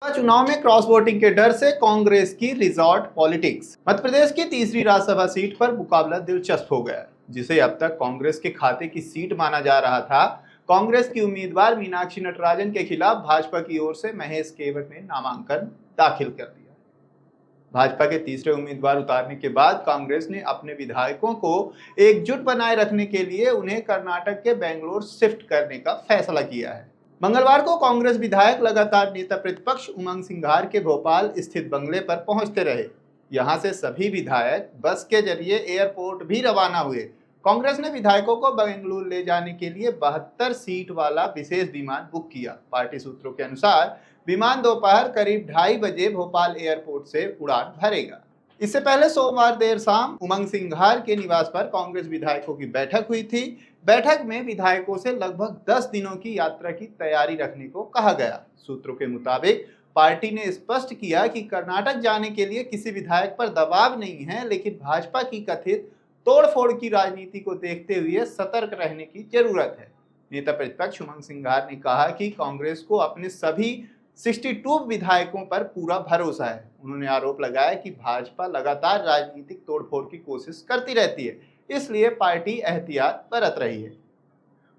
चुनाव में cross voting के डर से कांग्रेस की रिजॉर्ट पॉलिटिक्स। मध्य प्रदेश की तीसरी राज्यसभा सीट पर मुकाबला दिलचस्प हो गया, जिसे अब तक कांग्रेस के खाते की सीट माना जा रहा था। कांग्रेस की उम्मीदवार मीनाक्षी नटराजन के खिलाफ भाजपा की ओर से महेश केवट ने नामांकन दाखिल कर दिया। भाजपा के तीसरे उम्मीदवार उतारने के बाद कांग्रेस ने अपने विधायकों को एकजुट बनाए रखने के लिए उन्हें कर्नाटक के बेंगलुरु शिफ्ट करने का फैसला किया है। मंगलवार को कांग्रेस विधायक लगातार नेता प्रतिपक्ष उमंग सिंघार के भोपाल स्थित बंगले पर पहुंचते रहे। यहां से सभी विधायक बस के जरिए एयरपोर्ट भी रवाना हुए। कांग्रेस ने विधायकों को बेंगलुरु ले जाने के लिए 72 सीट वाला विशेष विमान बुक किया। पार्टी सूत्रों के अनुसार विमान दोपहर करीब 2:30 बजे भोपाल एयरपोर्ट से उड़ान भरेगा। इससे पहले सोमवार देर शाम उमंग सिंघार के निवास पर कांग्रेस विधायकों की बैठक हुई थी। बैठक में विधायकों से लगभग 10 दिनों की यात्रा की तैयारी रखने को कहा गया। सूत्रों के मुताबिक पार्टी ने स्पष्ट किया कि कर्नाटक जाने के लिए किसी विधायक पर दबाव नहीं है, लेकिन भाजपा की कथित तोड़फोड़ की राजनीति को देखते हुए सतर्क रहने की जरूरत है। नेता प्रतिपक्ष उमंग सिंघार ने कहा कि कांग्रेस को अपने सभी 62 विधायकों पर पूरा भरोसा है। उन्होंने आरोप लगाया कि भाजपा लगातार राजनीतिक तोड़फोड़ की कोशिश करती रहती है, इसलिए पार्टी एहतियात बरत रही है।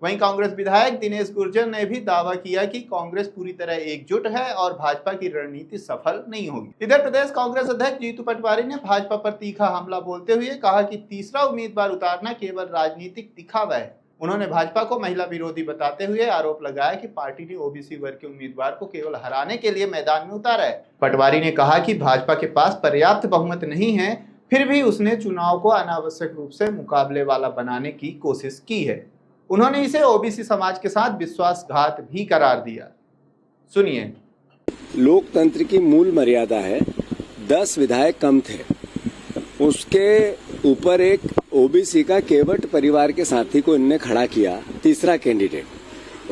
वहीं कांग्रेस विधायक दिनेश गुर्जर ने भी दावा किया कि कांग्रेस पूरी तरह एकजुट है और भाजपा की रणनीति सफल नहीं होगी। इधर प्रदेश कांग्रेस अध्यक्ष जीतू पटवारी ने भाजपा पर तीखा हमला बोलते हुए कहा कि तीसरा उम्मीदवार उतारना केवल राजनीतिक दिखावा है। उन्होंने भाजपा को महिला विरोधी बताते हुए आरोप लगाया कि पार्टी ने ओबीसी वर्ग के उम्मीदवार को केवल हराने के लिए मैदान में उतारा है। पटवारी ने कहा कि भाजपा के पास पर्याप्त बहुमत नहीं है, फिर भी उसने चुनाव को अनावश्यक रूप से मुकाबले वाला बनाने की कोशिश की है। उन्होंने इसे ओबीसी समाज के साथ विश्वासघात भी करार दिया। सुनिए। लोकतंत्र की मूल मर्यादा है 10 विधायक कम थे, उसके ऊपर एक ओबीसी का केवट परिवार के साथी को इनने खड़ा किया तीसरा कैंडिडेट,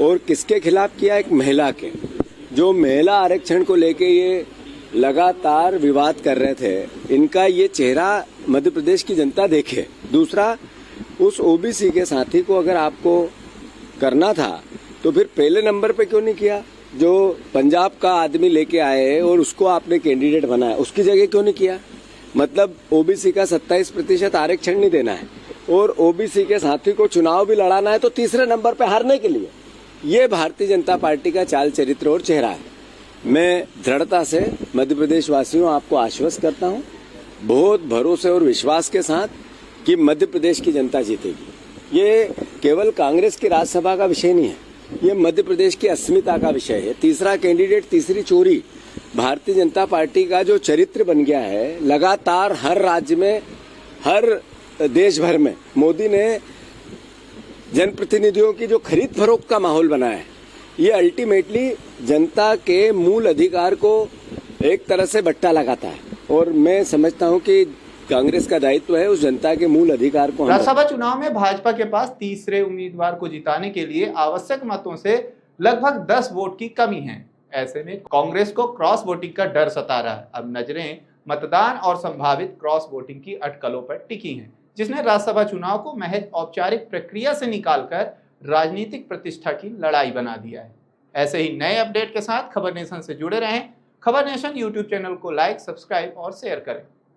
और किसके खिलाफ किया? एक महिला के, जो महिला आरक्षण को लेके ये लगातार विवाद कर रहे थे। इनका ये चेहरा मध्य प्रदेश की जनता देखे। दूसरा, उस ओबीसी के साथी को अगर आपको करना था तो फिर पहले नंबर पे क्यों नहीं किया? जो पंजाब का आदमी लेके आए और उसको आपने कैंडिडेट बनाया, उसकी जगह क्यों नहीं किया? मतलब ओबीसी का 27% आरक्षण नहीं देना है और ओबीसी के साथी को चुनाव भी लड़ाना है तो तीसरे नंबर पे हारने के लिए। ये भारतीय जनता पार्टी का चाल चरित्र और चेहरा है। मैं दृढ़ता से मध्य प्रदेश वासियों आपको आश्वस्त करता हूँ, बहुत भरोसे और विश्वास के साथ, कि मध्य प्रदेश की जनता जीतेगी। ये केवल कांग्रेस की राज्यसभा का विषय नहीं है, ये मध्य प्रदेश की अस्मिता का विषय है। तीसरा कैंडिडेट, तीसरी चोरी भारतीय जनता पार्टी का जो चरित्र बन गया है, लगातार हर राज्य में, हर देश भर में मोदी ने जनप्रतिनिधियों की जो खरीद फरोख्त का माहौल बनाया है, ये अल्टीमेटली जनता के मूल अधिकार को एक तरह से बट्टा लगाता है। और मैं समझता हूं कि कांग्रेस का दायित्व है उस जनता के मूल अधिकार को। राज्यसभा चुनाव में भाजपा के पास तीसरे उम्मीदवार को जिताने के लिए आवश्यक मतों से लगभग 10 वोट की कमी है। ऐसे में कांग्रेस को क्रॉस वोटिंग का डर सता रहा है। अब नजरें मतदान और संभावित क्रॉस वोटिंग की अटकलों पर टिकी हैं, जिसने राज्यसभा चुनाव को महज औपचारिक प्रक्रिया से निकालकर राजनीतिक प्रतिष्ठा की लड़ाई बना दिया है। ऐसे ही नए अपडेट के साथ खबर नेशन से जुड़े रहें। खबर नेशन यूट्यूब चैनल को लाइक, सब्सक्राइब और शेयर करें।